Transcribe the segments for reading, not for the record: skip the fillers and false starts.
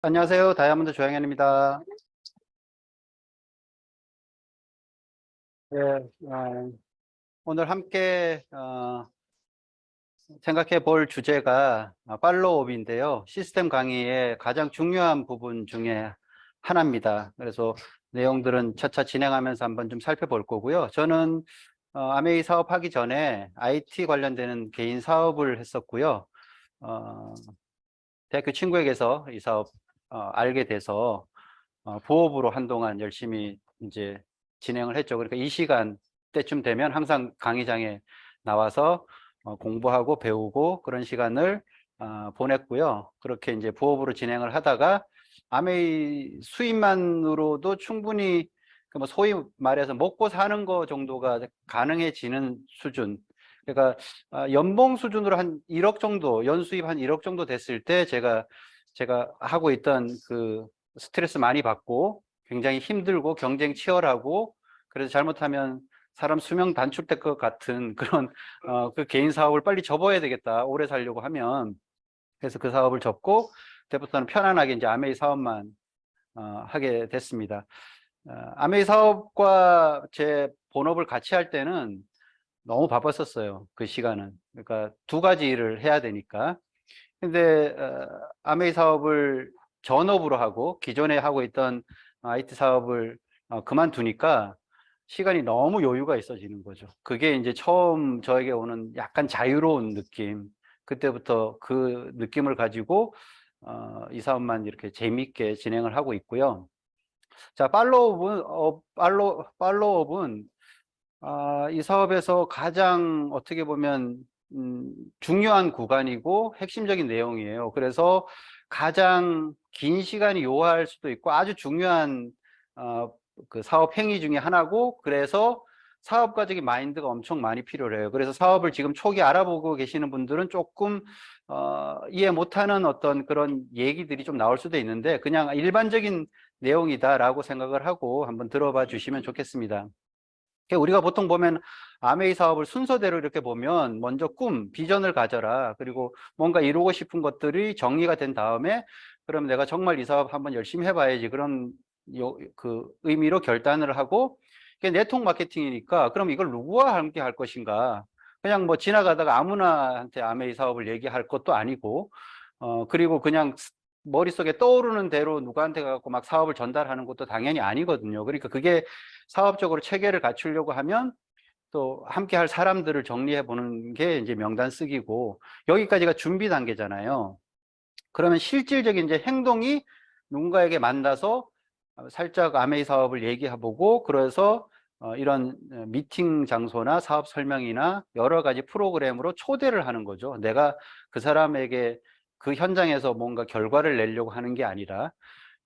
안녕하세요. 다이아몬드 조양현입니다. 예, 오늘 함께 생각해 볼 주제가 팔로우업인데요. 시스템 강의의 가장 중요한 부분 중에 하나입니다. 그래서 내용들은 차차 진행하면서 한번 좀 살펴볼 거고요. 저는 아메이 사업하기 전에 IT 관련되는 개인 사업을 했었고요. 어, 대학교 친구에게서 이 사업 알게 돼서 부업으로 한동안 열심히 이제 진행을 했죠. 그러니까 이 시간 때쯤 되면 항상 강의장에 나와서 공부하고 배우고 그런 시간을 보냈고요. 그렇게 이제 부업으로 진행을 하다가 아메이 수입만으로도 충분히 그뭐 소위 말해서 먹고 사는 거 정도가 가능해지는 수준. 그러니까 연봉 수준으로 한 1억 정도, 연수입 한 1억 정도 됐을 때 제가 하고 있던 그 스트레스 많이 받고 굉장히 힘들고 경쟁 치열하고 그래서 잘못하면 사람 수명 단축될 것 같은 그런 그 개인 사업을 빨리 접어야 되겠다. 오래 살려고 하면. 그래서 그 사업을 접고 그때부터는 편안하게 이제 아메이 사업만 하게 됐습니다. 아메이 사업과 제 본업을 같이 할 때는 너무 바빴었어요. 그 시간은. 그러니까 두 가지 일을 해야 되니까. 근데 아메이 사업을 전업으로 하고 기존에 하고 있던 IT 사업을 그만두니까 시간이 너무 여유가 있어지는 거죠. 그게 이제 처음 저에게 오는 약간 자유로운 느낌. 그때부터 그 느낌을 가지고 이 사업만 이렇게 재미있게 진행을 하고 있고요. 자, 팔로우업은 이 사업에서 가장 어떻게 보면 중요한 구간이고 핵심적인 내용이에요. 그래서 가장 긴 시간이 요할 수도 있고 아주 중요한 그 사업 행위 중에 하나고, 그래서 사업가적인 마인드가 엄청 많이 필요해요. 그래서 사업을 지금 초기 알아보고 계시는 분들은 조금 이해 못하는 어떤 그런 얘기들이 좀 나올 수도 있는데 그냥 일반적인 내용이다라고 생각을 하고 한번 들어봐 주시면 좋겠습니다. 우리가 보통 보면 아메이 사업을 순서대로 이렇게 보면 먼저 비전을 가져라. 그리고 뭔가 이루고 싶은 것들이 정리가 된 다음에 그럼 내가 정말 이 사업 한번 열심히 해봐야지. 그런 그 의미로 결단을 하고, 이게 네트워크 마케팅이니까 그럼 이걸 누구와 함께 할 것인가. 그냥 뭐 지나가다가 아무나한테 아메이 사업을 얘기할 것도 아니고, 그리고 그냥 머릿속에 떠오르는 대로 누구한테 가고 막 사업을 전달하는 것도 당연히 아니거든요. 그러니까 그게 사업적으로 체계를 갖추려고 하면 또 함께 할 사람들을 정리해 보는 게 이제 명단 쓰기고, 여기까지가 준비 단계잖아요. 그러면 실질적인 이제 행동이 누군가에게 만나서 살짝 아메이 사업을 얘기해보고, 그래서 이런 미팅 장소나 사업 설명이나 여러 가지 프로그램으로 초대를 하는 거죠. 내가 그 사람에게 그 현장에서 뭔가 결과를 내려고 하는 게 아니라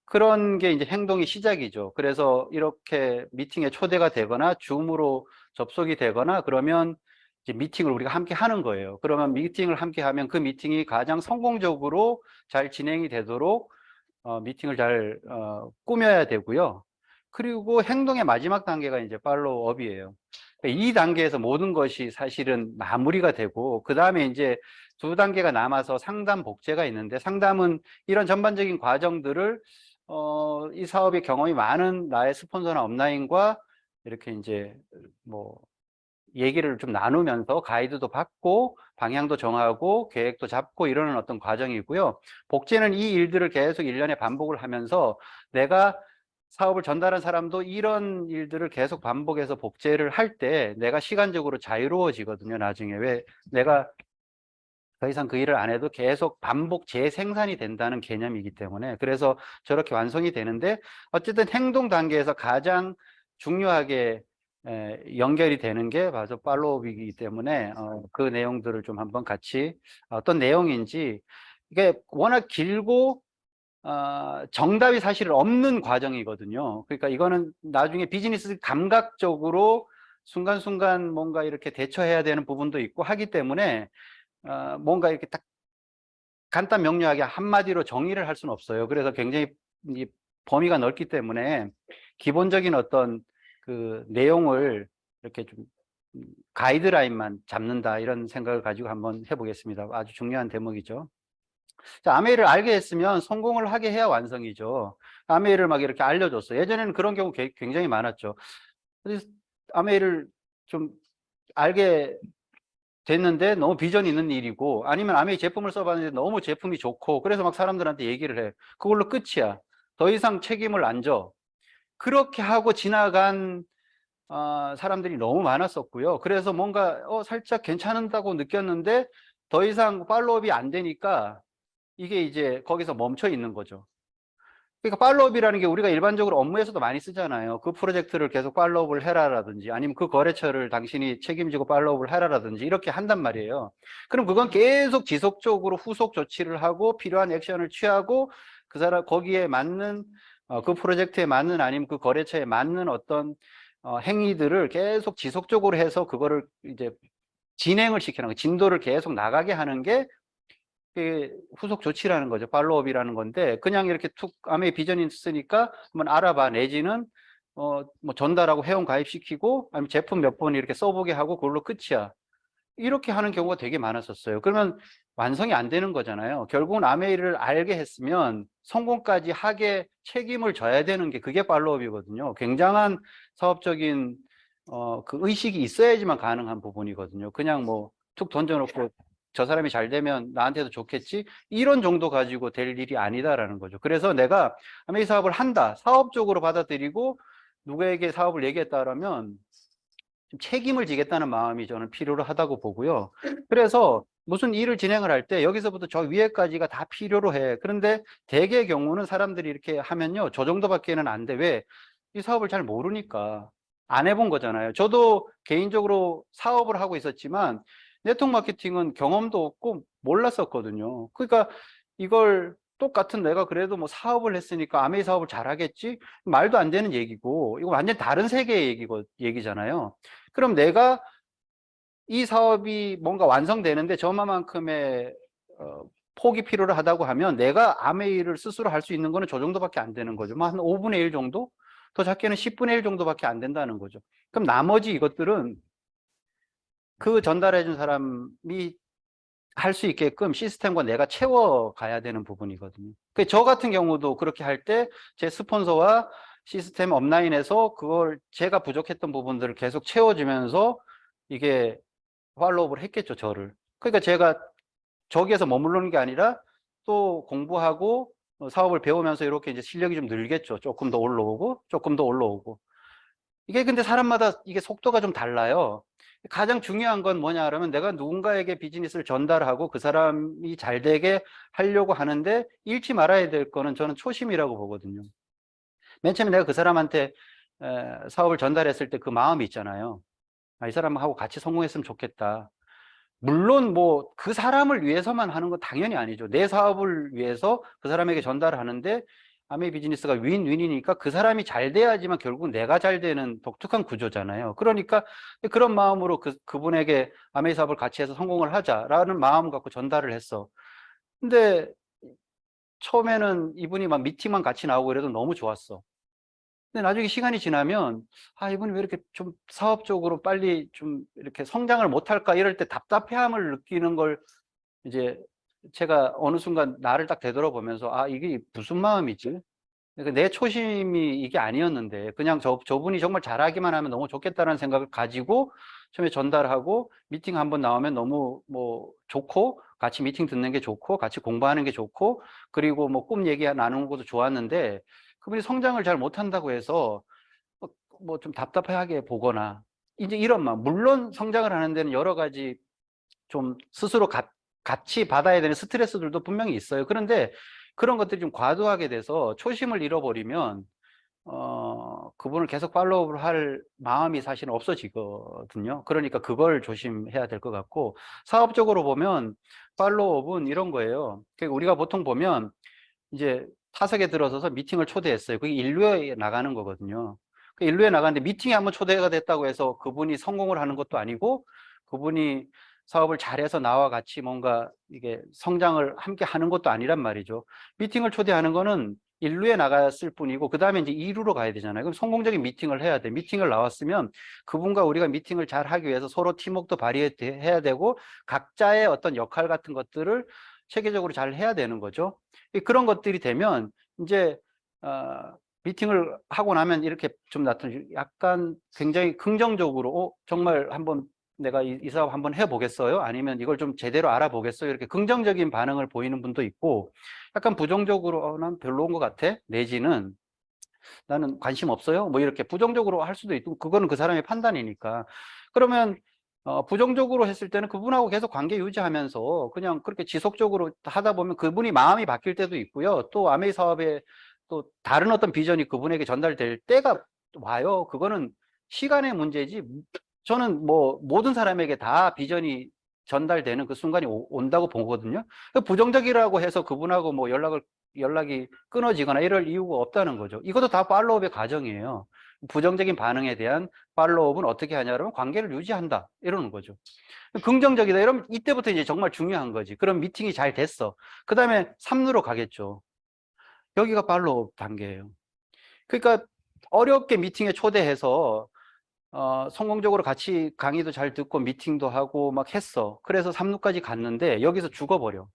그런 게 이제 행동의 시작이죠. 그래서 이렇게 미팅에 초대가 되거나 줌으로 접속이 되거나 그러면 이제 미팅을 우리가 함께 하는 거예요. 그러면 미팅을 함께 하면 그 미팅이 가장 성공적으로 잘 진행이 되도록 미팅을 잘 꾸며야 되고요. 그리고 행동의 마지막 단계가 이제 팔로우업이에요. 이 단계에서 모든 것이 사실은 마무리가 되고, 그 다음에 이제 두 단계가 남아서 상담 복제가 있는데, 상담은 이런 전반적인 과정들을 이 사업에 경험이 많은 나의 스폰서나 업라인과 이렇게 이제 뭐 얘기를 좀 나누면서 가이드도 받고 방향도 정하고 계획도 잡고 이러는 어떤 과정이고요. 복제는 이 일들을 계속 1년에 반복을 하면서 내가 사업을 전달한 사람도 이런 일들을 계속 반복해서 복제를 할 때 내가 시간적으로 자유로워지거든요. 나중에 왜 내가 더 이상 그 일을 안 해도 계속 반복 재생산이 된다는 개념이기 때문에, 그래서 저렇게 완성이 되는데, 어쨌든 행동 단계에서 가장 중요하게 연결이 되는 게 바로 팔로우업이기 때문에 그 내용들을 좀 한번 같이 어떤 내용인지, 이게 워낙 길고 정답이 사실 없는 과정이거든요. 그러니까 이거는 나중에 비즈니스 감각적으로 순간순간 뭔가 이렇게 대처해야 되는 부분도 있고 하기 때문에 뭔가 이렇게 딱 간단 명료하게 한마디로 정의를 할 수는 없어요. 그래서 굉장히 이 범위가 넓기 때문에 기본적인 어떤 그 내용을 이렇게 좀 가이드라인만 잡는다, 이런 생각을 가지고 한번 해보겠습니다. 아주 중요한 대목이죠. 자, 아메이를 알게 했으면 성공을 하게 해야 완성이죠. 아메이를 막 이렇게 알려줬어. 예전에는 그런 경우 굉장히 많았죠. 그래서 아메이를 좀 알게 됐는데 너무 비전 있는 일이고, 아니면 아메이 제품을 써봤는데 너무 제품이 좋고, 그래서 막 사람들한테 얘기를 해. 그걸로 끝이야. 더 이상 책임을 안 져. 그렇게 하고 지나간 사람들이 너무 많았었고요. 그래서 뭔가 살짝 괜찮다고 느꼈는데 더 이상 팔로우업이 안 되니까 이게 이제 거기서 멈춰 있는 거죠. 그러니까 팔로우업이라는 게 우리가 일반적으로 업무에서도 많이 쓰잖아요. 그 프로젝트를 계속 팔로우업을 해라라든지, 아니면 그 거래처를 당신이 책임지고 팔로우업을 해라라든지 이렇게 한단 말이에요. 그럼 그건 계속 지속적으로 후속 조치를 하고 필요한 액션을 취하고 그 사람 거기에 맞는 그 프로젝트에 맞는, 아니면 그 거래처에 맞는 어떤 행위들을 계속 지속적으로 해서 그거를 이제 진행을 시키는 거, 진도를 계속 나가게 하는 게 후속 조치라는 거죠. 팔로우업이라는 건데, 그냥 이렇게 툭 아메이 비전이 있으니까 한번 알아봐, 내지는 뭐 전달하고 회원 가입시키고, 아니면 제품 몇 번 이렇게 써보게 하고 그걸로 끝이야. 이렇게 하는 경우가 되게 많았었어요. 그러면 완성이 안 되는 거잖아요. 결국은 아메이를 알게 했으면 성공까지 하게 책임을 져야 되는 게, 그게 팔로우업이거든요. 굉장한 사업적인 그 의식이 있어야지만 가능한 부분이거든요. 그냥 뭐 툭 던져놓고 저 사람이 잘 되면 나한테도 좋겠지, 이런 정도 가지고 될 일이 아니다라는 거죠. 그래서 내가 아메이 사업을 한다, 사업적으로 받아들이고 누구에게 사업을 얘기했다라면 좀 책임을 지겠다는 마음이 저는 필요로 하다고 보고요. 그래서 무슨 일을 진행을 할 때 여기서부터 저 위에까지가 다 필요로 해. 그런데 대개의 경우는 사람들이 이렇게 하면요, 저 정도밖에는 안 돼. 왜? 이 사업을 잘 모르니까. 안 해본 거잖아요. 저도 개인적으로 사업을 하고 있었지만 네트워크 마케팅은 경험도 없고 몰랐었거든요. 그러니까 이걸 똑같은, 내가 그래도 뭐 사업을 했으니까 아메이 사업을 잘하겠지? 말도 안 되는 얘기고, 이거 완전 다른 세계의 얘기잖아요. 그럼 내가 이 사업이 뭔가 완성되는데 저만큼의 폭이 필요로 하다고 하면 내가 아메이를 스스로 할 수 있는 거는 저 정도밖에 안 되는 거죠. 뭐 한 5분의 1 정도? 더 작게는 10분의 1 정도밖에 안 된다는 거죠. 그럼 나머지 이것들은 그 전달해 준 사람이 할 수 있게끔 시스템과 내가 채워가야 되는 부분이거든요. 저 같은 경우도 그렇게 할 때 제 스폰서와 시스템 업라인에서 그걸 제가 부족했던 부분들을 계속 채워주면서 이게 팔로우업을 했겠죠, 저를. 그러니까 제가 저기에서 머무르는 게 아니라 또 공부하고 사업을 배우면서 이렇게 이제 실력이 좀 늘겠죠. 조금 더 올라오고, 조금 더 올라오고. 이게 근데 사람마다 이게 속도가 좀 달라요. 가장 중요한 건 뭐냐 그러면, 내가 누군가에게 비즈니스를 전달하고 그 사람이 잘 되게 하려고 하는데 잃지 말아야 될 거는 저는 초심이라고 보거든요. 맨 처음에 내가 그 사람한테 사업을 전달했을 때 그 마음이 있잖아요. 이 사람하고 같이 성공했으면 좋겠다. 물론 뭐 그 사람을 위해서만 하는 건 당연히 아니죠. 내 사업을 위해서 그 사람에게 전달을 하는데 아메이 비즈니스가 윈윈이니까 그 사람이 잘 돼야지만 결국 내가 잘 되는 독특한 구조잖아요. 그러니까 그런 마음으로 그분에게 아메이 사업을 같이 해서 성공을 하자라는 마음 갖고 전달을 했어. 근데 처음에는 이분이 막 미팅만 같이 나오고 이래도 너무 좋았어. 근데 나중에 시간이 지나면 이분이 왜 이렇게 좀 사업적으로 빨리 좀 이렇게 성장을 못할까, 이럴 때 답답해함을 느끼는 걸 이제 제가 어느 순간 나를 딱 되돌아보면서 이게 무슨 마음이지? 그러니까 내 초심이 이게 아니었는데 그냥 저분이 정말 잘하기만 하면 너무 좋겠다는 생각을 가지고 처음에 전달하고, 미팅 한번 나오면 너무 뭐 좋고, 같이 미팅 듣는 게 좋고, 같이 공부하는 게 좋고, 그리고 뭐 꿈 얘기 나누는 것도 좋았는데 그분이 성장을 잘 못한다고 해서 뭐 좀 답답하게 보거나 이제 이런 마음. 물론 성장을 하는 데는 여러 가지 좀 스스로 같이 받아야 되는 스트레스들도 분명히 있어요. 그런데 그런 것들이 좀 과도하게 돼서 초심을 잃어버리면 그분을 계속 팔로우를 할 마음이 사실은 없어지거든요. 그러니까 그걸 조심해야 될 것 같고, 사업적으로 보면 팔로우업은 이런 거예요. 그러니까 우리가 보통 보면 이제 타석에 들어서서 미팅을 초대했어요. 그게 인류에 나가는 거거든요. 그 인류에 나가는데 미팅에 한번 초대가 됐다고 해서 그분이 성공을 하는 것도 아니고, 그분이 사업을 잘해서 나와 같이 뭔가 이게 성장을 함께 하는 것도 아니란 말이죠. 미팅을 초대하는 거는 인류에 나갔을 뿐이고, 그 다음에 이제 2루로 가야 되잖아요. 그럼 성공적인 미팅을 해야 돼. 미팅을 나왔으면 그분과 우리가 미팅을 잘 하기 위해서 서로 팀워크도 발휘해야 되고, 각자의 어떤 역할 같은 것들을 체계적으로 잘 해야 되는 거죠. 그런 것들이 되면 이제 미팅을 하고 나면 이렇게 좀 나타나죠. 약간 굉장히 긍정적으로 정말 한번 내가 이 사업 한번 해보겠어요? 아니면 이걸 좀 제대로 알아보겠어요? 이렇게 긍정적인 반응을 보이는 분도 있고, 약간 부정적으로 난 별로인 것 같아, 내지는 나는 관심 없어요, 뭐 이렇게 부정적으로 할 수도 있고, 그거는 그 사람의 판단이니까. 그러면 부정적으로 했을 때는 그분하고 계속 관계 유지하면서 그냥 그렇게 지속적으로 하다 보면 그분이 마음이 바뀔 때도 있고요. 또 아메이 사업에 또 다른 어떤 비전이 그분에게 전달될 때가 와요. 그거는 시간의 문제지. 저는 뭐 모든 사람에게 다 비전이 전달되는 그 순간이 온다고 보거든요. 부정적이라고 해서 그분하고 뭐 연락이 끊어지거나 이럴 이유가 없다는 거죠. 이것도 다 팔로우업의 과정이에요. 부정적인 반응에 대한 팔로우업은 어떻게 하냐 그러면 관계를 유지한다 이러는 거죠. 긍정적이다 이러면 이때부터 이제 정말 중요한 거지. 그럼 미팅이 잘 됐어. 그 다음에 3루로 가겠죠. 여기가 팔로우업 단계예요. 그러니까 어렵게 미팅에 초대해서 성공적으로 같이 강의도 잘 듣고 미팅도 하고 막 했어. 그래서 3루까지 갔는데 여기서 죽어버려.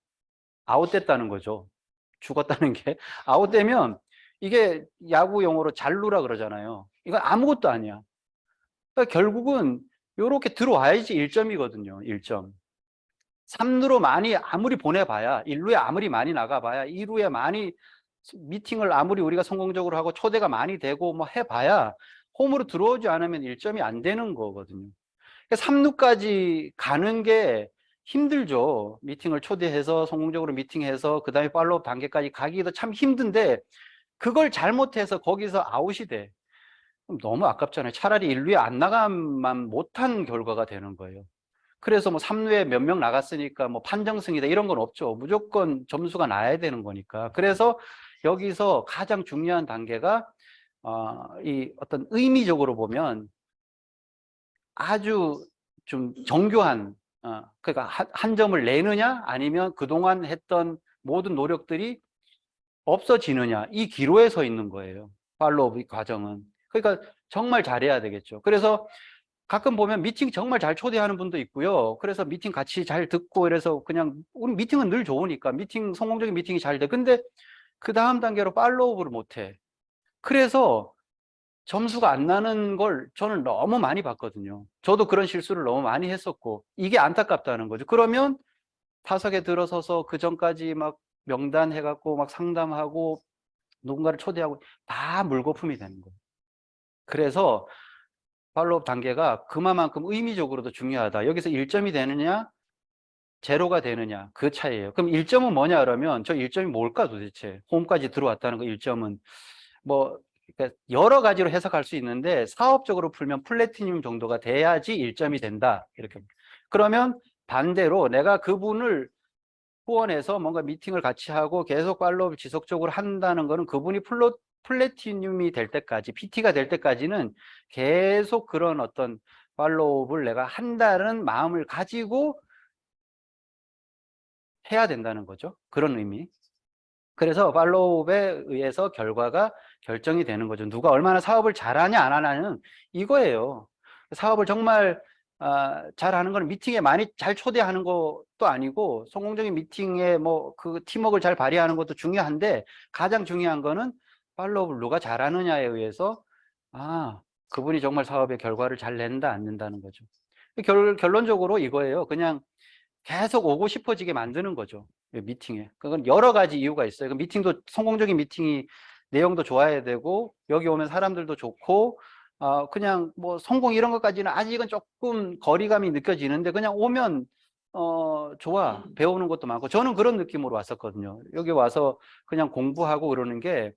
아웃됐다는 거죠. 죽었다는 게. 아웃되면 이게 야구 용어로 잘루라 그러잖아요. 이건 아무것도 아니야. 그러니까 결국은 이렇게 들어와야지 1점이거든요. 1점. 3루로 많이 아무리 보내봐야 1루에 아무리 많이 나가봐야 2루에 많이 미팅을 아무리 우리가 성공적으로 하고 초대가 많이 되고 뭐 해봐야 홈으로 들어오지 않으면 1점이 안 되는 거거든요. 3루까지 가는 게 힘들죠. 미팅을 초대해서 성공적으로 미팅해서 그 다음에 팔로우 단계까지 가기도 참 힘든데 그걸 잘못해서 거기서 아웃이 돼. 그럼 너무 아깝잖아요. 차라리 1루에 안 나가만 못한 결과가 되는 거예요. 그래서 뭐 3루에 몇 명 나갔으니까 뭐 판정승이다 이런 건 없죠. 무조건 점수가 나야 되는 거니까. 그래서 여기서 가장 중요한 단계가 이 어떤 의미적으로 보면 아주 좀 정교한 그러니까 한 점을 내느냐 아니면 그동안 했던 모든 노력들이 없어지느냐 이 기로에 서 있는 거예요. 팔로우업 과정은. 그러니까 정말 잘해야 되겠죠. 그래서 가끔 보면 미팅 정말 잘 초대하는 분도 있고요. 그래서 미팅 같이 잘 듣고 이래서 그냥 우리 미팅은 늘 좋으니까 미팅 성공적인 미팅이 잘 돼. 근데 그 다음 단계로 팔로우업을 못 해. 그래서 점수가 안 나는 걸 저는 너무 많이 봤거든요. 저도 그런 실수를 너무 많이 했었고 이게 안타깝다는 거죠. 그러면 타석에 들어서서 그 전까지 막 명단 해갖고 막 상담하고 누군가를 초대하고 다 물거품이 되는 거예요. 그래서 팔로업 단계가 그만큼 의미적으로도 중요하다. 여기서 1점이 되느냐 제로가 되느냐 그 차이예요. 그럼 1점은 뭐냐 그러면 저 1점이 뭘까 도대체. 홈까지 들어왔다는 거 1점은 뭐 그러니까 여러 가지로 해석할 수 있는데 사업적으로 풀면 플래티늄 정도가 돼야지 1점이 된다. 이렇게. 그러면 반대로 내가 그분을 후원해서 뭔가 미팅을 같이 하고 계속 팔로우를 지속적으로 한다는 거는 그분이 플래티늄이 될 때까지, PT가 될 때까지는 계속 그런 어떤 팔로우를 내가 한다는 마음을 가지고 해야 된다는 거죠. 그런 의미. 그래서 팔로우에 의해서 결과가 결정이 되는 거죠. 누가 얼마나 사업을 잘하냐 안 하냐는 이거예요. 사업을 정말 잘하는 건 미팅에 많이 잘 초대하는 것도 아니고 성공적인 미팅에 뭐 그 팀워크를 잘 발휘하는 것도 중요한데 가장 중요한 거는 팔로우를 누가 잘하느냐에 의해서 그분이 정말 사업의 결과를 잘 낸다 안 낸다는 거죠. 결론적으로 이거예요. 그냥 계속 오고 싶어지게 만드는 거죠. 미팅에. 그건 여러 가지 이유가 있어요. 미팅도 성공적인 미팅이 내용도 좋아야 되고 여기 오면 사람들도 좋고 그냥 뭐 성공 이런 것까지는 아직은 조금 거리감이 느껴지는데 그냥 오면 좋아. 배우는 것도 많고 저는 그런 느낌으로 왔었거든요. 여기 와서 그냥 공부하고 그러는 게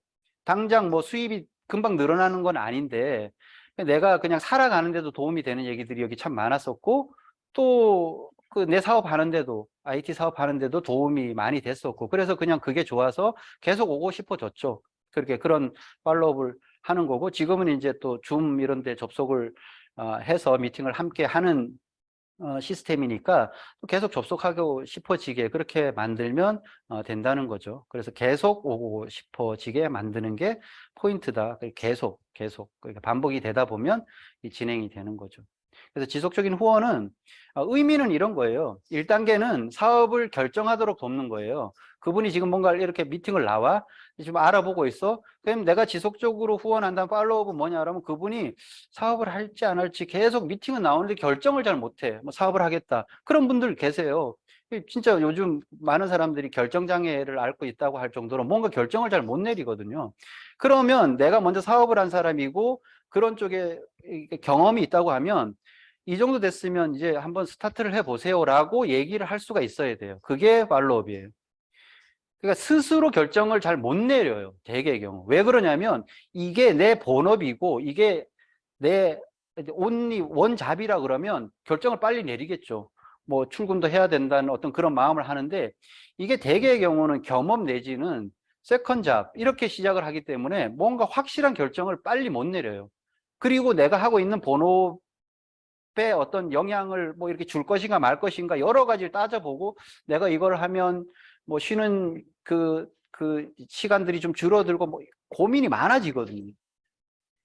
당장 뭐 수입이 금방 늘어나는 건 아닌데 내가 그냥 살아가는데도 도움이 되는 얘기들이 여기 참 많았었고 또 그 내 사업하는데도 IT 사업하는데도 도움이 많이 됐었고 그래서 그냥 그게 좋아서 계속 오고 싶어졌죠. 그렇게 그런 팔로우업을 하는 거고 지금은 이제 또 줌 이런 데 접속을 해서 미팅을 함께 하는 시스템이니까 계속 접속하고 싶어지게 그렇게 만들면 된다는 거죠. 그래서 계속 오고 싶어지게 만드는 게 포인트다. 계속 그러니까 반복이 되다 보면 이 진행이 되는 거죠. 그래서 지속적인 후원은 의미는 이런 거예요. 1단계는 사업을 결정하도록 돕는 거예요. 그분이 지금 뭔가 이렇게 미팅을 나와 지금 알아보고 있어. 그럼 내가 지속적으로 후원한다는 팔로우업은 뭐냐 그러면 그분이 사업을 할지 안 할지 계속 미팅은 나오는데 결정을 잘 못해. 뭐 사업을 하겠다. 그런 분들 계세요. 진짜 요즘 많은 사람들이 결정장애를 앓고 있다고 할 정도로 뭔가 결정을 잘 못 내리거든요. 그러면 내가 먼저 사업을 한 사람이고 그런 쪽에 경험이 있다고 하면 이 정도 됐으면 이제 한번 스타트를 해보세요라고 얘기를 할 수가 있어야 돼요. 그게 팔로우업이에요. 그러니까 스스로 결정을 잘 못 내려요. 대개의 경우. 왜 그러냐면 이게 내 본업이고 이게 내 온리 원잡이라 그러면 결정을 빨리 내리겠죠. 뭐 출근도 해야 된다는 어떤 그런 마음을 하는데 이게 대개의 경우는 겸업 내지는 세컨잡 이렇게 시작을 하기 때문에 뭔가 확실한 결정을 빨리 못 내려요. 그리고 내가 하고 있는 본업에 어떤 영향을 뭐 이렇게 줄 것인가 말 것인가 여러 가지를 따져보고 내가 이걸 하면 뭐 쉬는 그 시간들이 좀 줄어들고 뭐 고민이 많아지거든요.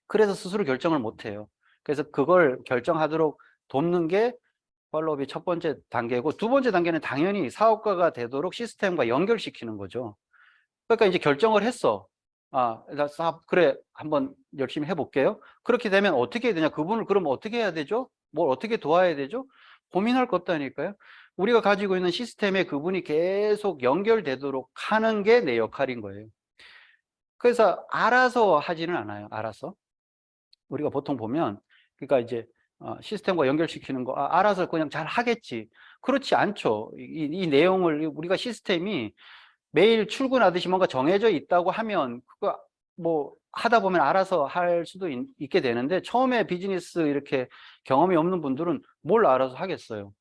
그래서 스스로 결정을 못 해요. 그래서 그걸 결정하도록 돕는 게 팔로우업의 첫 번째 단계고, 두 번째 단계는 당연히 사업가가 되도록 시스템과 연결시키는 거죠. 그러니까 이제 결정을 했어. 나 사업, 그래, 한번 열심히 해볼게요. 그렇게 되면 어떻게 해야 되냐? 그분을 그럼 어떻게 해야 되죠? 뭘 어떻게 도와야 되죠? 고민할 것 없다니까요. 우리가 가지고 있는 시스템에 그분이 계속 연결되도록 하는 게 내 역할인 거예요. 그래서 알아서 하지는 않아요. 알아서. 우리가 보통 보면, 그러니까 이제 시스템과 연결시키는 거, 알아서 그냥 잘 하겠지. 그렇지 않죠. 이 내용을 우리가 시스템이 매일 출근하듯이 뭔가 정해져 있다고 하면 그거 뭐 하다 보면 알아서 할 수도 있게 되는데, 처음에 비즈니스 이렇게 경험이 없는 분들은 뭘 알아서 하겠어요.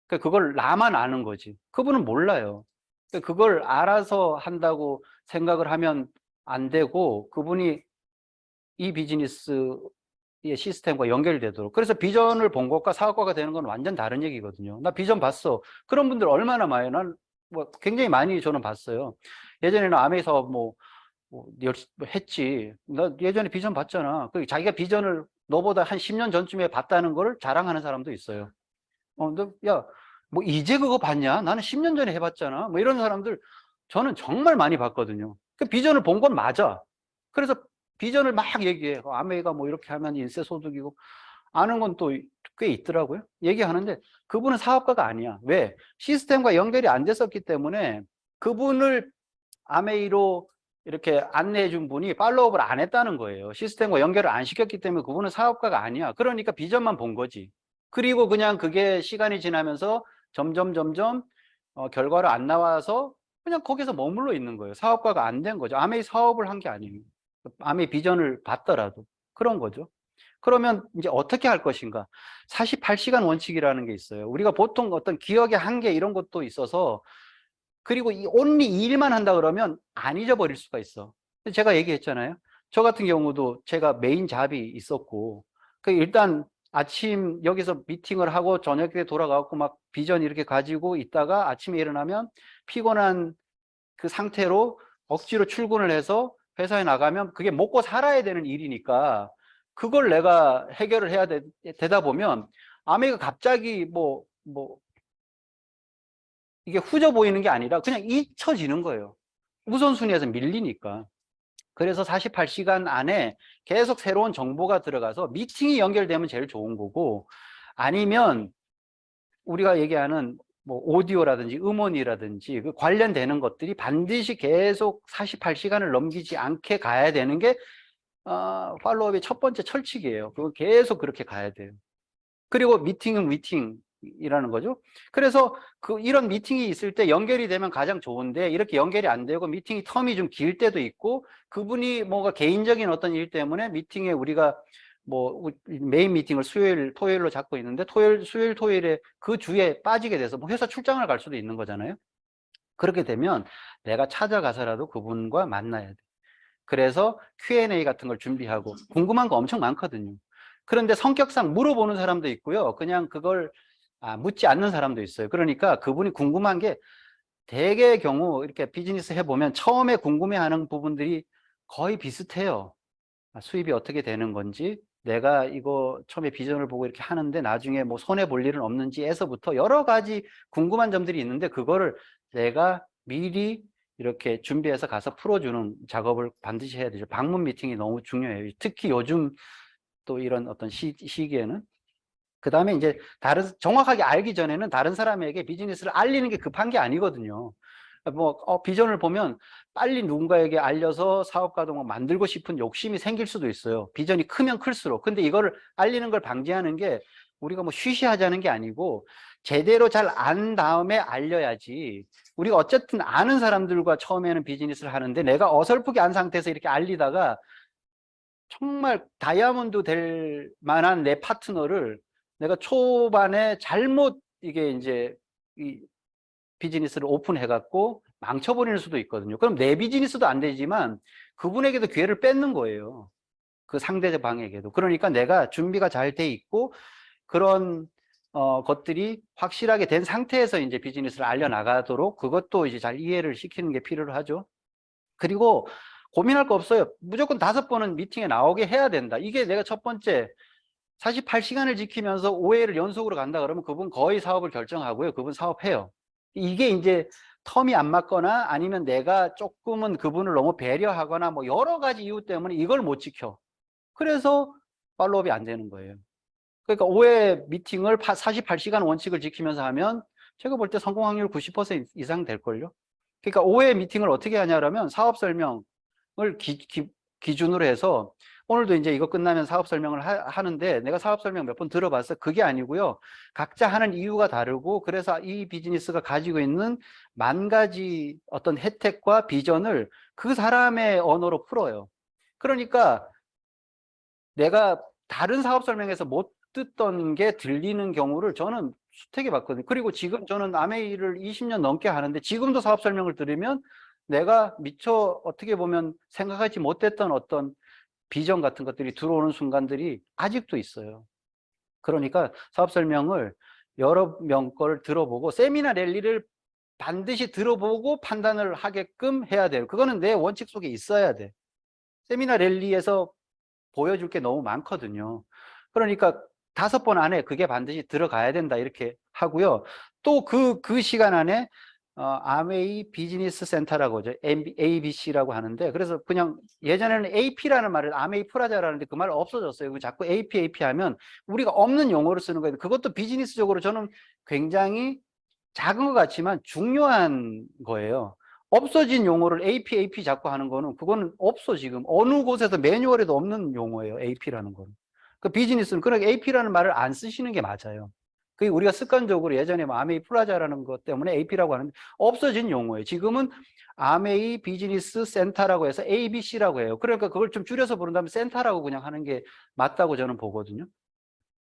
그러니까 그걸 나만 아는 거지. 그분은 몰라요. 그러니까 그걸 알아서 한다고 생각을 하면 안 되고, 그분이 이 비즈니스의 시스템과 연결되도록. 그래서 비전을 본 것과 사업가가 되는 건 완전 다른 얘기거든요. 나 비전 봤어. 그런 분들 얼마나 많아요. 난 뭐 굉장히 많이 저는 봤어요. 예전에는 아메이 사업 열심히 했지. 나 예전에 비전 봤잖아. 그 자기가 비전을 너보다 한 10년 전쯤에 봤다는 걸 자랑하는 사람도 있어요. 너, 야, 뭐 이제 그거 봤냐? 나는 10년 전에 해봤잖아. 뭐 이런 사람들 저는 정말 많이 봤거든요. 그 비전을 본 건 맞아. 그래서 비전을 막 얘기해. 아메이가 뭐 이렇게 하면 인세 소득이고 아는 건 또 꽤 있더라고요. 얘기하는데 그분은 사업가가 아니야. 왜? 시스템과 연결이 안 됐었기 때문에 그분을 아메이로 이렇게 안내해 준 분이 팔로우업을 안 했다는 거예요. 시스템과 연결을 안 시켰기 때문에 그분은 사업가가 아니야. 그러니까 비전만 본 거지. 그리고 그냥 그게 시간이 지나면서 점점 결과를 안 나와서 그냥 거기서 머물러 있는 거예요. 사업가가 안 된 거죠. 아메이 사업을 한 게 아니에요. 아메이 비전을 봤더라도 그런 거죠. 그러면 이제 어떻게 할 것인가? 48시간 원칙이라는 게 있어요. 우리가 보통 어떤 기억의 한계 이런 것도 있어서, 그리고 이 온리 이 일만 한다 그러면 안 잊어버릴 수가 있어. 제가 얘기했잖아요. 저 같은 경우도 제가 메인 잡이 있었고, 일단 아침 여기서 미팅을 하고 저녁에 돌아가고 막 비전 이렇게 가지고 있다가 아침에 일어나면 피곤한 그 상태로 억지로 출근을 해서 회사에 나가면 그게 먹고 살아야 되는 일이니까 그걸 내가 해결을 해야 되다 보면 아메이가 갑자기 이게 후져 보이는 게 아니라 그냥 잊혀지는 거예요. 우선순위에서 밀리니까. 그래서 48시간 안에 계속 새로운 정보가 들어가서 미팅이 연결되면 제일 좋은 거고, 아니면 우리가 얘기하는 뭐 오디오라든지 음원이라든지 그 관련되는 것들이 반드시 계속 48시간을 넘기지 않게 가야 되는 게 팔로우업의 첫 번째 철칙이에요. 그거 계속 그렇게 가야 돼요. 그리고 미팅은 미팅이라는 거죠. 그래서 이런 미팅이 있을 때 연결이 되면 가장 좋은데, 이렇게 연결이 안 되고 미팅이 텀이 좀 길 때도 있고, 그분이 뭔가 개인적인 어떤 일 때문에 미팅에 우리가 뭐 메인 미팅을 수요일 토요일로 잡고 있는데 수요일 토요일에 그 주에 빠지게 돼서 뭐 회사 출장을 갈 수도 있는 거잖아요. 그렇게 되면 내가 찾아가서라도 그분과 만나야 돼. 그래서 Q&A 같은 걸 준비하고, 궁금한 거 엄청 많거든요. 그런데 성격상 물어보는 사람도 있고요. 그냥 그걸 묻지 않는 사람도 있어요. 그러니까 그분이 궁금한 게, 대개의 경우 이렇게 비즈니스 해보면 처음에 궁금해하는 부분들이 거의 비슷해요. 수입이 어떻게 되는 건지, 내가 이거 처음에 비전을 보고 이렇게 하는데 나중에 뭐 손해 볼 일은 없는지에서부터 여러 가지 궁금한 점들이 있는데 그거를 내가 미리 이렇게 준비해서 가서 풀어주는 작업을 반드시 해야 되죠. 방문 미팅이 너무 중요해요. 특히 요즘 또 이런 어떤 시기에는. 그 다음에 이제 정확하게 알기 전에는 다른 사람에게 비즈니스를 알리는 게 급한 게 아니거든요. 뭐, 비전을 보면 빨리 누군가에게 알려서 사업 가동을 만들고 싶은 욕심이 생길 수도 있어요. 비전이 크면 클수록. 근데 이거를 알리는 걸 방지하는 게 우리가 뭐 쉬쉬하자는 게 아니고 제대로 잘 안 다음에 알려야지. 우리가 어쨌든 아는 사람들과 처음에는 비즈니스를 하는데 내가 어설프게 안 상태에서 이렇게 알리다가 정말 다이아몬드 될 만한 내 파트너를 내가 초반에 잘못 이게 이제 이 비즈니스를 오픈해 갖고 망쳐버리는 수도 있거든요. 그럼 내 비즈니스도 안 되지만 그분에게도 기회를 뺏는 거예요. 그 상대적 방에게도. 그러니까 내가 준비가 잘 돼 있고 그런 것들이 확실하게 된 상태에서 이제 비즈니스를 알려나가도록 그것도 이제 잘 이해를 시키는 게 필요하죠. 그리고 고민할 거 없어요. 무조건 5번은 미팅에 나오게 해야 된다. 이게 내가 첫 번째 48시간을 지키면서 5회를 연속으로 간다 그러면 그분 거의 사업을 결정하고요. 그분 사업해요. 이게 이제 텀이 안 맞거나 아니면 내가 조금은 그분을 너무 배려하거나 뭐 여러 가지 이유 때문에 이걸 못 지켜. 그래서 팔로업이 안 되는 거예요. 그러니까 5회 미팅을 48시간 원칙을 지키면서 하면 제가 볼 때 성공 확률 90% 이상 될걸요. 그러니까 5회 미팅을 어떻게 하냐면 사업 설명을 기준으로 해서 오늘도 이제 이거 끝나면 사업 설명을 하는데 내가 사업 설명 몇 번 들어봤어. 그게 아니고요. 각자 하는 이유가 다르고 그래서 이 비즈니스가 가지고 있는 10,000가지 어떤 혜택과 비전을 그 사람의 언어로 풀어요. 그러니까 내가 다른 사업 설명에서 못 듣던 게 들리는 경우를 저는 수택해 봤거든요. 그리고 지금 저는 아메이를 20년 넘게 하는데 지금도 사업 설명을 들으면 내가 미처 어떻게 보면 생각하지 못했던 어떤 비전 같은 것들이 들어오는 순간들이 아직도 있어요. 그러니까 사업 설명을 여러 명 걸 들어보고 세미나 랠리를 반드시 들어보고 판단을 하게끔 해야 돼요. 그거는 내 원칙 속에 있어야 돼. 세미나 랠리에서 보여줄 게 너무 많거든요. 그러니까 5번 안에 그게 반드시 들어가야 된다 이렇게 하고요. 또 그 시간 안에 아메이 비즈니스 센터라고 하죠. ABC라고 하는데 그래서 그냥 예전에는 AP라는 말을 아메이 프라자라는데 그 말 없어졌어요. 자꾸 AP 하면 우리가 없는 용어를 쓰는 거예요. 그것도 비즈니스적으로 저는 굉장히 작은 것 같지만 중요한 거예요. 없어진 용어를 AP 자꾸 하는 거는 그거는 없어 지금 어느 곳에서 매뉴얼에도 없는 용어예요. AP라는 거는. 그 비즈니스는 그러니까 AP라는 말을 안 쓰시는 게 맞아요. 그게 우리가 습관적으로 예전에 뭐 아메이 플라자라는 것 때문에 AP라고 하는데 없어진 용어예요. 지금은 아메이 비즈니스 센터라고 해서 ABC라고 해요. 그러니까 그걸 좀 줄여서 부른다면 센터라고 그냥 하는 게 맞다고 저는 보거든요.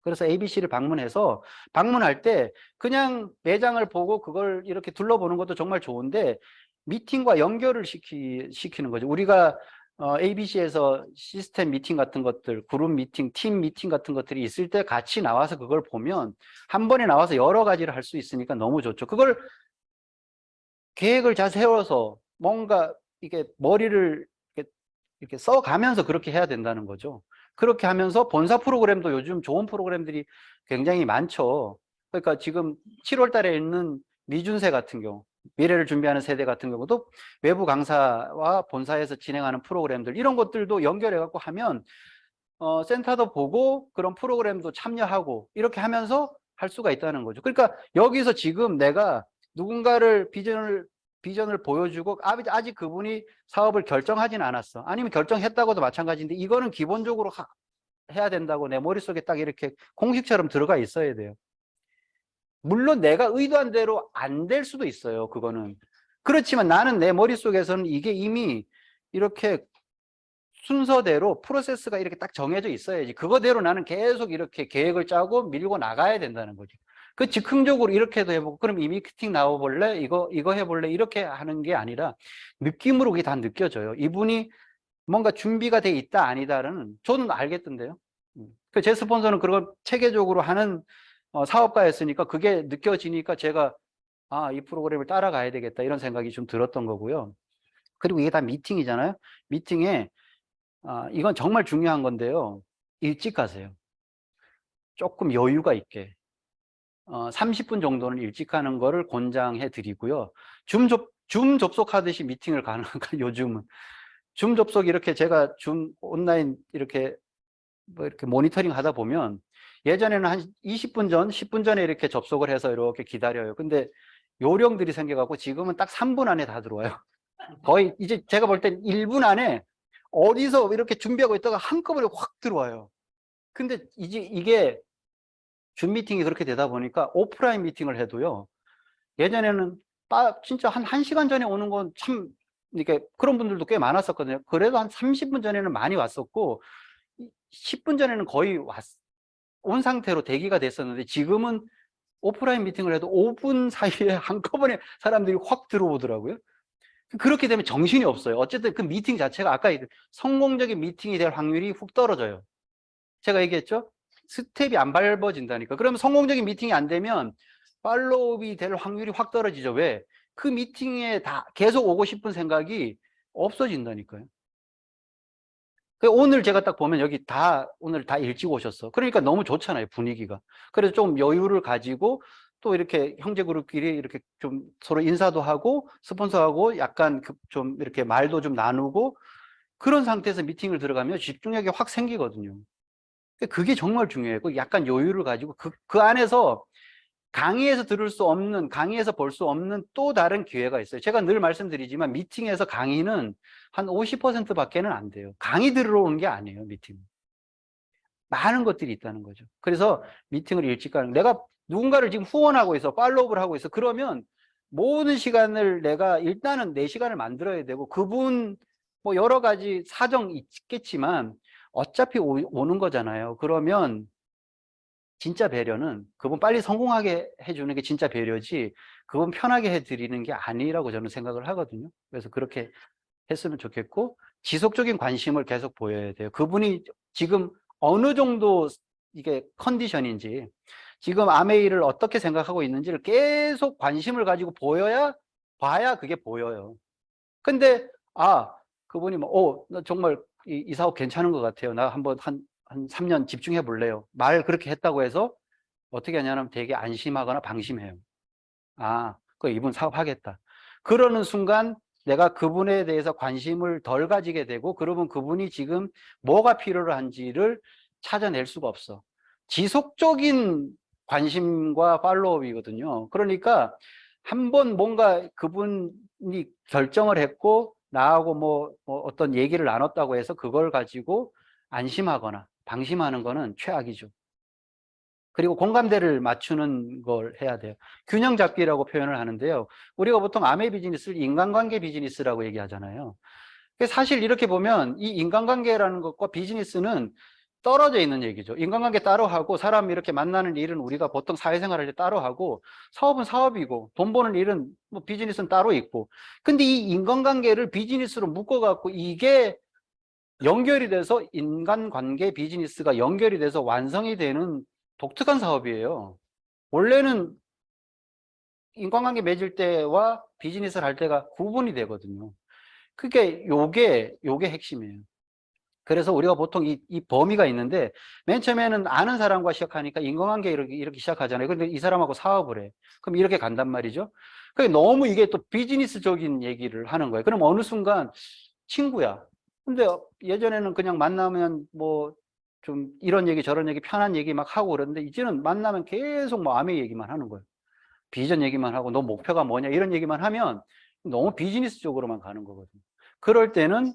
그래서 ABC를 방문해서 방문할 때 그냥 매장을 보고 그걸 이렇게 둘러보는 것도 정말 좋은데 미팅과 연결을 시키는 거죠. 우리가 ABC에서 시스템 미팅 같은 것들, 그룹 미팅, 팀 미팅 같은 것들이 있을 때 같이 나와서 그걸 보면 한 번에 나와서 여러 가지를 할 수 있으니까 너무 좋죠. 그걸 계획을 잘 세워서 뭔가 이게 머리를 이렇게 써가면서 그렇게 해야 된다는 거죠. 그렇게 하면서 본사 프로그램도 요즘 좋은 프로그램들이 굉장히 많죠. 그러니까 지금 7월 달에 있는 미준세 같은 경우, 미래를 준비하는 세대 같은 경우도 외부 강사와 본사에서 진행하는 프로그램들, 이런 것들도 연결해 갖고 하면 센터도 보고 그런 프로그램도 참여하고 이렇게 하면서 할 수가 있다는 거죠. 그러니까 여기서 지금 내가 누군가를 비전을 보여주고 아직 그분이 사업을 결정하진 않았어. 아니면 결정했다고도 마찬가지인데 이거는 기본적으로 해야 된다고 내 머릿속에 딱 이렇게 공식처럼 들어가 있어야 돼요. 물론 내가 의도한 대로 안 될 수도 있어요. 그거는. 그렇지만 나는 내 머릿속에서는 이게 이미 이렇게 순서대로 프로세스가 이렇게 딱 정해져 있어야지. 그거대로 나는 계속 이렇게 계획을 짜고 밀고 나가야 된다는 거지. 그 즉흥적으로 이렇게도 해보고, 그럼 이 미팅 나와볼래? 이거 해볼래? 이렇게 하는 게 아니라 느낌으로 그게 다 느껴져요. 이분이 뭔가 준비가 돼 있다, 아니다는 저는 알겠던데요. 제 스폰서는 그걸 체계적으로 하는 사업가였으니까 그게 느껴지니까 제가 이 프로그램을 따라가야 되겠다 이런 생각이 좀 들었던 거고요. 그리고 이게 다 미팅이잖아요. 미팅에 이건 정말 중요한 건데요. 일찍 가세요. 조금 여유가 있게. 30분 정도는 일찍 가는 거를 권장해 드리고요. 줌 접속하듯이 미팅을 가능한가, 요즘은. 줌 접속 이렇게 제가 줌 온라인 이렇게 뭐 이렇게 모니터링 하다 보면 예전에는 한 20분 전, 10분 전에 이렇게 접속을 해서 이렇게 기다려요. 근데 요령들이 생겨갖고 지금은 딱 3분 안에 다 들어와요. 거의 이제 제가 볼 땐 1분 안에 어디서 이렇게 준비하고 있다가 한꺼번에 확 들어와요. 근데 이제 이게 줌 미팅이 그렇게 되다 보니까 오프라인 미팅을 해도요. 예전에는 진짜 한 1시간 전에 오는 건 참, 이렇게 그런 분들도 꽤 많았었거든요. 그래도 한 30분 전에는 많이 왔었고, 10분 전에는 거의 온 상태로 대기가 됐었는데, 지금은 오프라인 미팅을 해도 5분 사이에 한꺼번에 사람들이 확 들어오더라고요. 그렇게 되면 정신이 없어요. 어쨌든 그 미팅 자체가 아까 성공적인 미팅이 될 확률이 훅 떨어져요. 제가 얘기했죠? 스텝이 안 밟아진다니까. 그러면 성공적인 미팅이 안 되면 팔로우업이 될 확률이 확 떨어지죠. 왜? 그 미팅에 다 계속 오고 싶은 생각이 없어진다니까요. 오늘 제가 딱 보면 여기 오늘 다 일찍 오셨어. 그러니까 너무 좋잖아요, 분위기가. 그래서 좀 여유를 가지고 또 이렇게 형제그룹끼리 이렇게 좀 서로 인사도 하고 스폰서하고 약간 좀 이렇게 말도 좀 나누고 그런 상태에서 미팅을 들어가면 집중력이 확 생기거든요. 그게 정말 중요해요. 약간 여유를 가지고 그 안에서 강의에서 들을 수 없는, 강의에서 볼 수 없는 또 다른 기회가 있어요. 제가 늘 말씀드리지만 미팅에서 강의는 한 50%밖에는 안 돼요. 강의 들으러 오는 게 아니에요, 미팅. 많은 것들이 있다는 거죠. 그래서 미팅을 일찍 가는, 내가 누군가를 지금 후원하고 있어, 팔로우를 하고 있어. 그러면 모든 시간을 내가 일단은 내 시간을 만들어야 되고, 그분 뭐 여러 가지 사정이 있겠지만 어차피 오는 거잖아요. 그러면 진짜 배려는 그분 빨리 성공하게 해주는 게 진짜 배려지, 그분 편하게 해드리는 게 아니라고 저는 생각을 하거든요. 그래서 그렇게 했으면 좋겠고, 지속적인 관심을 계속 보여야 돼요. 그분이 지금 어느 정도 이게 컨디션인지, 지금 아메이를 어떻게 생각하고 있는지를 계속 관심을 가지고 봐야 그게 보여요. 근데, 그분이 나 정말 이 사업 괜찮은 것 같아요. 나 한번 한 3년 집중해 볼래요. 말 그렇게 했다고 해서 어떻게 하냐면 되게 안심하거나 방심해요. 이분 사업하겠다. 그러는 순간 내가 그분에 대해서 관심을 덜 가지게 되고, 그러면 그분이 지금 뭐가 필요한지를 찾아낼 수가 없어. 지속적인 관심과 팔로우업이거든요. 그러니까 한번 뭔가 그분이 결정을 했고 나하고 뭐 어떤 얘기를 나눴다고 해서 그걸 가지고 안심하거나 방심하는 거는 최악이죠. 그리고 공감대를 맞추는 걸 해야 돼요. 균형 잡기라고 표현을 하는데요. 우리가 보통 아메 비즈니스를 인간관계 비즈니스라고 얘기하잖아요. 사실 이렇게 보면 이 인간관계라는 것과 비즈니스는 떨어져 있는 얘기죠. 인간관계 따로 하고 사람 이렇게 만나는 일은 우리가 보통 사회생활 할 때 따로 하고, 사업은 사업이고 돈 버는 일은 뭐 비즈니스는 따로 있고. 근데 이 인간관계를 비즈니스로 묶어갖고 이게 연결이 돼서 인간관계 비즈니스가 연결이 돼서 완성이 되는 독특한 사업이에요. 원래는 인간관계 맺을 때와 비즈니스를 할 때가 구분이 되거든요. 그게 요게 핵심이에요. 그래서 우리가 보통 이 범위가 있는데, 맨 처음에는 아는 사람과 시작하니까 인간관계 이렇게 시작하잖아요. 근데 이 사람하고 사업을 해. 그럼 이렇게 간단 말이죠. 그게 너무 이게 또 비즈니스적인 얘기를 하는 거예요. 그럼 어느 순간 친구야. 근데 예전에는 그냥 만나면 뭐 좀 이런 얘기 저런 얘기 편한 얘기 막 하고 그러는데, 이제는 만나면 계속 뭐 아메 얘기만 하는 거예요. 비전 얘기만 하고 너 목표가 뭐냐 이런 얘기만 하면 너무 비즈니스 쪽으로만 가는 거거든요. 그럴 때는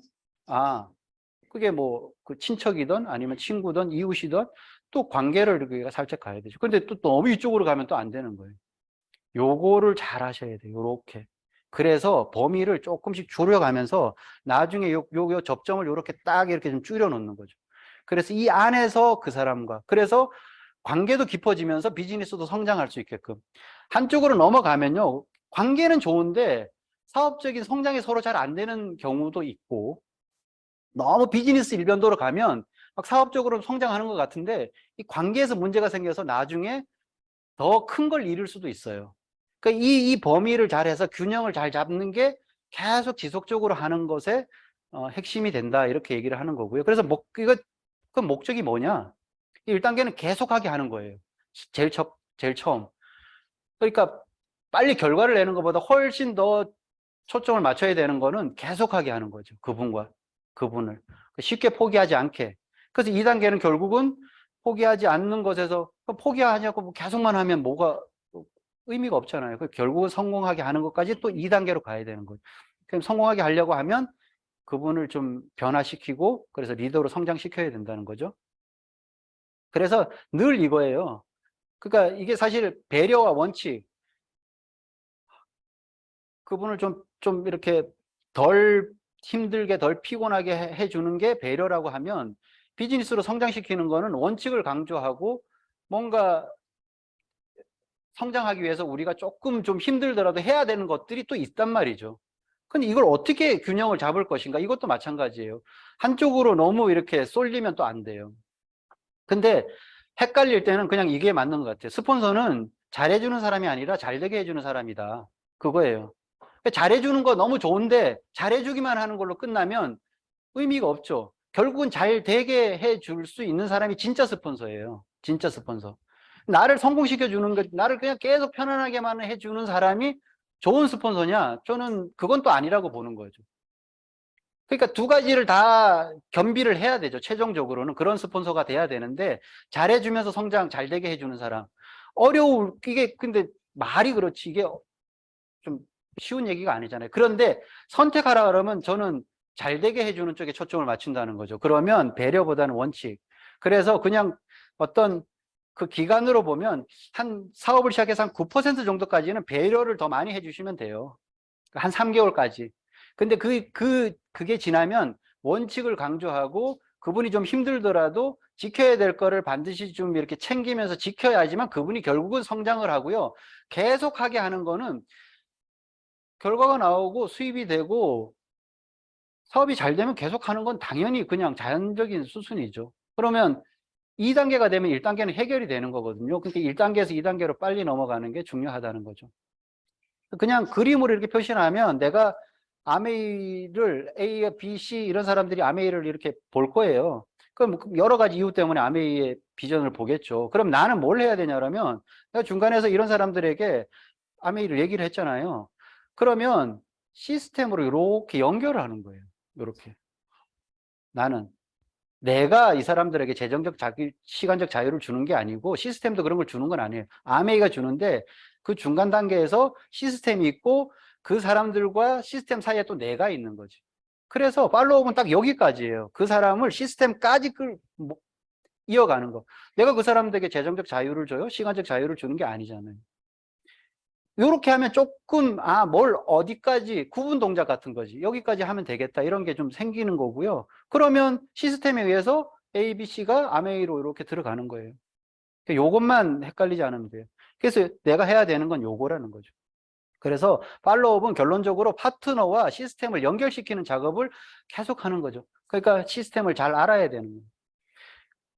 그게 뭐 그 친척이든 아니면 친구든 이웃이든 또 관계를 우리가 살짝 가야 되죠. 근데 또 너무 이쪽으로 가면 또 안 되는 거예요. 요거를 잘 하셔야 돼요. 요렇게. 그래서 범위를 조금씩 줄여가면서 나중에 요 접점을 요렇게 딱 이렇게 좀 줄여 놓는 거죠. 그래서 이 안에서 그 사람과, 그래서 관계도 깊어지면서 비즈니스도 성장할 수 있게끔. 한쪽으로 넘어가면요, 관계는 좋은데 사업적인 성장이 서로 잘 안 되는 경우도 있고, 너무 비즈니스 일변도로 가면 막 사업적으로 성장하는 것 같은데 이 관계에서 문제가 생겨서 나중에 더 큰 걸 이룰 수도 있어요. 그러니까 이 범위를 잘해서 균형을 잘 잡는 게 계속 지속적으로 하는 것에 핵심이 된다, 이렇게 얘기를 하는 거고요. 그래서 뭐 이거 그럼 목적이 뭐냐? 1단계는 계속하게 하는 거예요. 제일 처음. 그러니까 빨리 결과를 내는 것보다 훨씬 더 초점을 맞춰야 되는 거는 계속하게 하는 거죠. 그분을. 쉽게 포기하지 않게. 그래서 2단계는 결국은 포기하지 않는 것에서 포기하냐고 뭐 계속만 하면 뭐가 의미가 없잖아요. 결국은 성공하게 하는 것까지 또 2단계로 가야 되는 거죠. 그럼 성공하게 하려고 하면 그분을 좀 변화시키고 그래서 리더로 성장시켜야 된다는 거죠. 그래서 늘 이거예요. 그러니까 이게 사실 배려와 원칙, 그분을 좀 이렇게 덜 힘들게 덜 피곤하게 해주는 게 배려라고 하면, 비즈니스로 성장시키는 거는 원칙을 강조하고 뭔가 성장하기 위해서 우리가 조금 좀 힘들더라도 해야 되는 것들이 또 있단 말이죠. 근데 이걸 어떻게 균형을 잡을 것인가? 이것도 마찬가지예요. 한쪽으로 너무 이렇게 쏠리면 또 안 돼요. 근데 헷갈릴 때는 그냥 이게 맞는 것 같아요. 스폰서는 잘해주는 사람이 아니라 잘되게 해주는 사람이다. 그거예요. 잘해주는 거 너무 좋은데 잘해주기만 하는 걸로 끝나면 의미가 없죠. 결국은 잘되게 해줄 수 있는 사람이 진짜 스폰서예요. 진짜 스폰서. 나를 성공시켜주는 것, 나를 그냥 계속 편안하게만 해주는 사람이 좋은 스폰서냐? 저는 그건 또 아니라고 보는 거죠. 그러니까 두 가지를 다 겸비를 해야 되죠. 최종적으로는 그런 스폰서가 돼야 되는데, 잘해주면서 성장 잘 되게 해주는 사람. 이게 근데 말이 그렇지 이게 좀 쉬운 얘기가 아니잖아요. 그런데 선택하라 그러면 저는 잘 되게 해주는 쪽에 초점을 맞춘다는 거죠. 그러면 배려보다는 원칙. 그래서 그냥 어떤 그 기간으로 보면 한 사업을 시작해서 한 9% 정도까지는 배려를 더 많이 해주시면 돼요. 한 3개월까지. 근데 그게 지나면 원칙을 강조하고 그분이 좀 힘들더라도 지켜야 될 거를 반드시 좀 이렇게 챙기면서 지켜야지만 그분이 결국은 성장을 하고요. 계속하게 하는 거는 결과가 나오고 수입이 되고 사업이 잘 되면 계속하는 건 당연히 그냥 자연적인 수순이죠. 그러면 2단계가 되면 1단계는 해결이 되는 거거든요. 그러니까 1단계에서 2단계로 빨리 넘어가는 게 중요하다는 거죠. 그냥 그림으로 이렇게 표시하면 내가 아메이를 A, B, C 이런 사람들이 아메이를 이렇게 볼 거예요. 그럼 여러 가지 이유 때문에 아메이의 비전을 보겠죠. 그럼 나는 뭘 해야 되냐면 내가 중간에서 이런 사람들에게 아메이를 얘기를 했잖아요. 그러면 시스템으로 이렇게 연결을 하는 거예요. 이렇게. 나는 내가 이 사람들에게 재정적 시간적 자유를 주는 게 아니고 시스템도 그런 걸 주는 건 아니에요. 아메이가 주는데 그 중간 단계에서 시스템이 있고 그 사람들과 시스템 사이에 또 내가 있는 거지. 그래서 팔로우업은 딱 여기까지예요. 그 사람을 시스템까지 이어가는 거. 내가 그 사람들에게 재정적 자유를 줘요? 시간적 자유를 주는 게 아니잖아요. 이렇게 하면 조금 뭘 어디까지 구분 동작 같은 거지, 여기까지 하면 되겠다 이런 게 좀 생기는 거고요. 그러면 시스템에 의해서 A, B, C가 아메이로 이렇게 들어가는 거예요. 요것만 헷갈리지 않으면 돼요. 그래서 내가 해야 되는 건 요거라는 거죠. 그래서 팔로우업은 결론적으로 파트너와 시스템을 연결시키는 작업을 계속 하는 거죠. 그러니까 시스템을 잘 알아야 되는 거예요.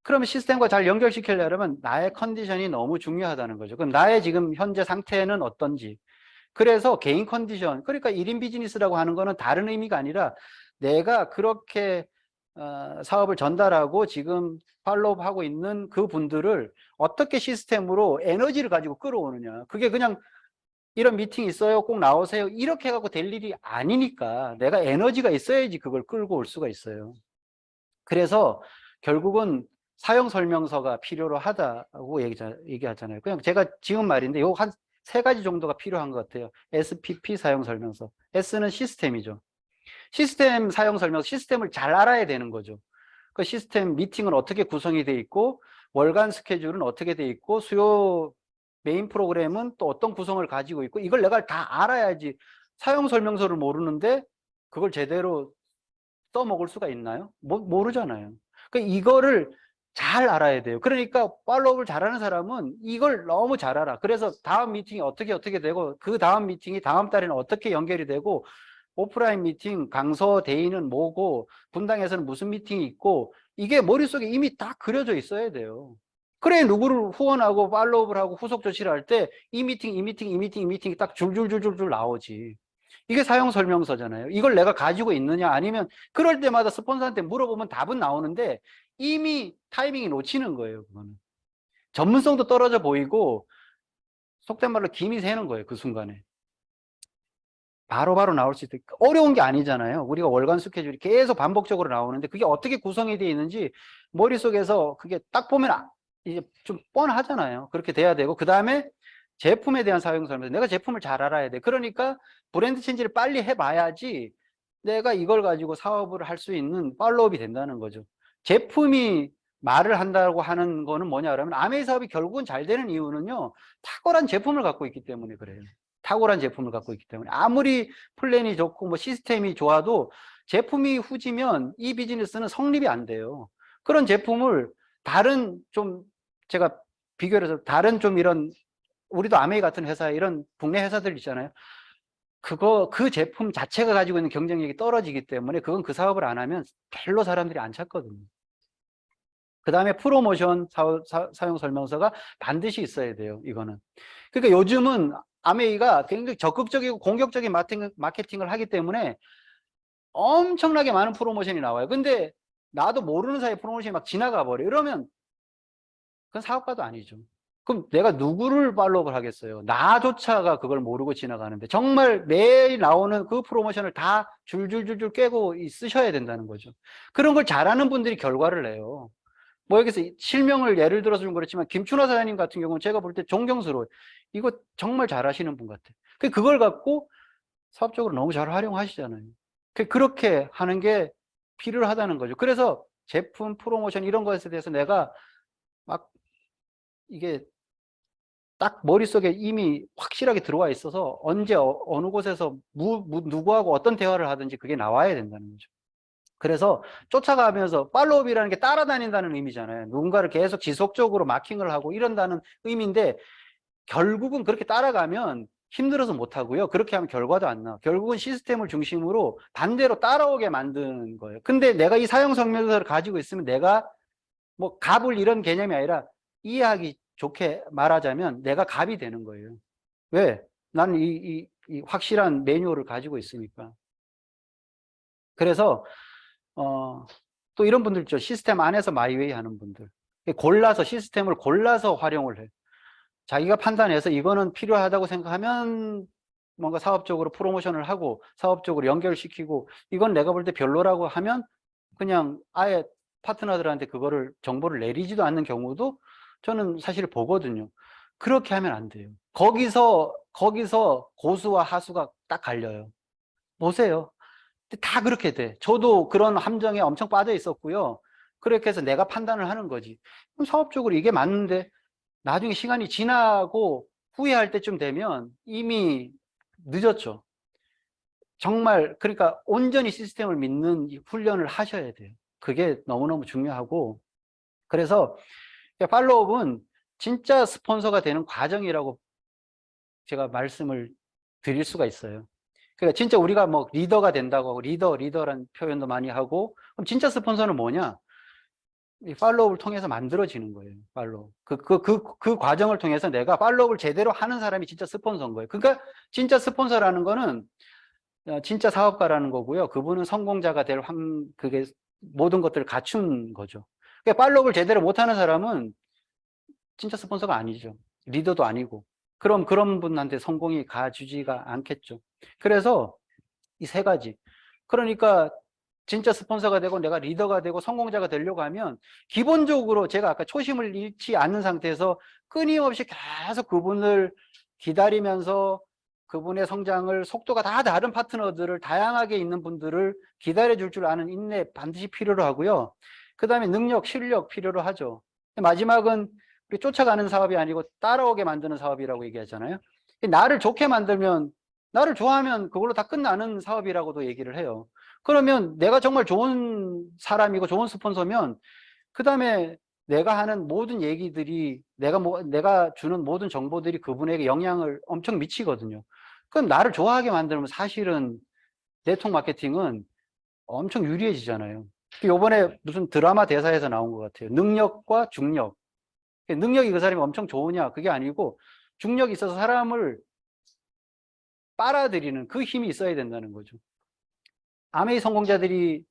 그러면 시스템과 잘 연결시키려면 나의 컨디션이 너무 중요하다는 거죠. 그럼 나의 지금 현재 상태는 어떤지. 그래서 개인 컨디션, 그러니까 1인 비즈니스라고 하는 거는 다른 의미가 아니라 내가 그렇게 사업을 전달하고 지금 팔로우업 하고 있는 그 분들을 어떻게 시스템으로 에너지를 가지고 끌어오느냐. 그게 그냥 이런 미팅 있어요, 꼭 나오세요, 이렇게 해갖고 될 일이 아니니까 내가 에너지가 있어야지 그걸 끌고 올 수가 있어요. 그래서 결국은 사용 설명서가 필요로 하다고 얘기하잖아요. 그냥 제가 지금 말인데 요 한 3가지 정도가 필요한 것 같아요. SPP 사용 설명서. S는 시스템이죠. 시스템 사용 설명서, 시스템을 잘 알아야 되는 거죠. 그 시스템 미팅은 어떻게 구성이 돼 있고 월간 스케줄은 어떻게 돼 있고 수요 메인 프로그램은 또 어떤 구성을 가지고 있고 이걸 내가 다 알아야지. 사용 설명서를 모르는데 그걸 제대로 써먹을 수가 있나요? 모르잖아요. 그러니까 이거를 잘 알아야 돼요. 그러니까 팔로우업을 잘하는 사람은 이걸 너무 잘 알아. 그래서 다음 미팅이 어떻게 되고 그 다음 미팅이 다음 달에는 어떻게 연결이 되고 오프라인 미팅, 강서 대의는 뭐고 분당에서는 무슨 미팅이 있고 이게 머릿속에 이미 다 그려져 있어야 돼요. 그래 누구를 후원하고 팔로우업을 하고 후속 조치를 할 때 이 미팅, 이 미팅, 이 미팅, 이 미팅이 딱 줄줄줄줄 나오지. 이게 사용 설명서잖아요. 이걸 내가 가지고 있느냐 아니면 그럴 때마다 스폰서한테 물어보면 답은 나오는데 이미 타이밍이 놓치는 거예요. 그거는 전문성도 떨어져 보이고 속된 말로 김이 새는 거예요. 그 순간에 바로바로 나올 수 있다. 어려운 게 아니잖아요. 우리가 월간 스케줄이 계속 반복적으로 나오는데 그게 어떻게 구성이 되어 있는지 머릿속에서 그게 딱 보면 이제 좀 뻔하잖아요. 그렇게 돼야 되고 그 다음에 제품에 대한 사용 설명. 내가 제품을 잘 알아야 돼. 그러니까 브랜드 체인지를 빨리 해봐야지 내가 이걸 가지고 사업을 할 수 있는 팔로업이 된다는 거죠. 제품이 말을 한다고 하는 거는 뭐냐 그러면 아메이 사업이 결국은 잘 되는 이유는요. 탁월한 제품을 갖고 있기 때문에 그래요. 탁월한 제품을 갖고 있기 때문에 아무리 플랜이 좋고 뭐 시스템이 좋아도 제품이 후지면 이 비즈니스는 성립이 안 돼요. 그런 제품을 다른 좀 제가 비교를 해서 다른 좀 이런 우리도 아메이 같은 회사 이런 국내 회사들 있잖아요. 그 제품 자체가 가지고 있는 경쟁력이 떨어지기 때문에 그건 그 사업을 안 하면 별로 사람들이 안 찾거든요. 그 다음에 프로모션 사용 설명서가 반드시 있어야 돼요. 이거는. 그러니까 요즘은 아메이가 굉장히 적극적이고 공격적인 마케팅을 하기 때문에 엄청나게 많은 프로모션이 나와요. 근데 나도 모르는 사이에 프로모션이 막 지나가 버려요. 이러면 그건 사업가도 아니죠. 그럼 내가 누구를 팔로우를 하겠어요? 나조차가 그걸 모르고 지나가는데 정말 매일 나오는 그 프로모션을 다 줄줄줄줄 꿰고 쓰셔야 된다는 거죠. 그런 걸 잘하는 분들이 결과를 내요. 뭐 여기서 실명을 예를 들어서 좀 그렇지만 김춘화 사장님 같은 경우는 제가 볼 때 존경스러워요. 이거 정말 잘하시는 분 같아요. 그걸 갖고 사업적으로 너무 잘 활용하시잖아요. 그렇게 하는 게 필요하다는 거죠. 그래서 제품 프로모션 이런 것에 대해서 내가 막 이게 딱 머릿속에 이미 확실하게 들어와 있어서 언제 어느 곳에서 누구하고 어떤 대화를 하든지 그게 나와야 된다는 거죠. 그래서 쫓아가면서 팔로우업이라는 게 따라다닌다는 의미잖아요. 누군가를 계속 지속적으로 마킹을 하고 이런다는 의미인데 결국은 그렇게 따라가면 힘들어서 못하고요. 그렇게 하면 결과도 안 나와. 결국은 시스템을 중심으로 반대로 따라오게 만드는 거예요. 근데 내가 이 사용 설명서를 가지고 있으면 내가 뭐 갑을 이런 개념이 아니라 이해하기 좋게 말하자면 내가 갑이 되는 거예요. 왜? 나는 이 확실한 매뉴얼을 가지고 있으니까. 그래서 또 이런 분들 있죠. 시스템 안에서 마이웨이 하는 분들. 골라서 시스템을 골라서 활용을 해. 자기가 판단해서 이거는 필요하다고 생각하면 뭔가 사업적으로 프로모션을 하고 사업적으로 연결시키고 이건 내가 볼 때 별로라고 하면 그냥 아예 파트너들한테 그거를 정보를 내리지도 않는 경우도 저는 사실 보거든요. 그렇게 하면 안 돼요. 거기서 고수와 하수가 딱 갈려요. 보세요. 다 그렇게 돼. 저도 그런 함정에 엄청 빠져 있었고요. 그렇게 해서 내가 판단을 하는 거지. 그럼 사업적으로 이게 맞는데 나중에 시간이 지나고 후회할 때쯤 되면 이미 늦었죠. 정말 그러니까 온전히 시스템을 믿는 훈련을 하셔야 돼요. 그게 너무너무 중요하고 그래서 팔로우업은 진짜 스폰서가 되는 과정이라고 제가 말씀을 드릴 수가 있어요. 그러니까 진짜 우리가 뭐 리더가 된다고 하고 리더라는 표현도 많이 하고 그럼 진짜 스폰서는 뭐냐? 이 팔로우를 통해서 만들어지는 거예요. 팔로우. 그 과정을 통해서 내가 팔로우를 제대로 하는 사람이 진짜 스폰서인 거예요. 그러니까 진짜 스폰서라는 거는 진짜 사업가라는 거고요. 그분은 성공자가 될 그게 모든 것들을 갖춘 거죠. 그러니까 팔로우를 제대로 못하는 사람은 진짜 스폰서가 아니죠. 리더도 아니고. 그럼 그런 분한테 성공이 가주지가 않겠죠. 그래서 이 세 가지. 그러니까 진짜 스폰서가 되고 내가 리더가 되고 성공자가 되려고 하면 기본적으로 제가 아까 초심을 잃지 않는 상태에서 끊임없이 계속 그분을 기다리면서 그분의 성장을 속도가 다 다른 파트너들을 다양하게 있는 분들을 기다려 줄 줄 아는 인내 반드시 필요로 하고요. 그 다음에 능력, 실력 필요로 하죠. 마지막은 우리 쫓아가는 사업이 아니고 따라오게 만드는 사업이라고 얘기하잖아요. 나를 좋게 만들면 나를 좋아하면 그걸로 다 끝나는 사업이라고도 얘기를 해요. 그러면 내가 정말 좋은 사람이고 좋은 스폰서면 그 다음에 내가 하는 모든 얘기들이 내가 주는 모든 정보들이 그분에게 영향을 엄청 미치거든요. 그럼 나를 좋아하게 만들면 사실은 네트워크 마케팅은 엄청 유리해지잖아요. 요번에 무슨 드라마 대사에서 나온 것 같아요. 능력과 중력. 능력이 그 사람이 엄청 좋으냐 그게 아니고 중력이 있어서 사람을 빨아들이는 그 힘이 있어야 된다는 거죠. 아메이 성공자들이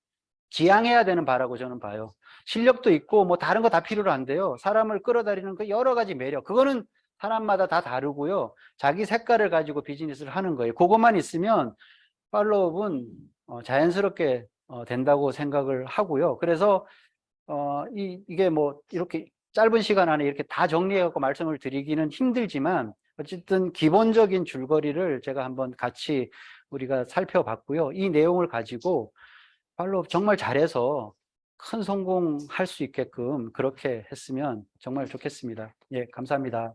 지향해야 되는 바라고 저는 봐요. 실력도 있고 뭐 다른 거 다 필요로 한데요. 사람을 끌어다니는 그 여러 가지 매력. 그거는 사람마다 다 다르고요. 자기 색깔을 가지고 비즈니스를 하는 거예요. 그것만 있으면 팔로업은 자연스럽게 된다고 생각을 하고요. 그래서 이게 뭐 이렇게 짧은 시간 안에 이렇게 다 정리해갖고 말씀을 드리기는 힘들지만 어쨌든 기본적인 줄거리를 제가 한번 같이 우리가 살펴봤고요. 이 내용을 가지고 팔로업 정말 잘해서 큰 성공할 수 있게끔 그렇게 했으면 정말 좋겠습니다. 예, 감사합니다.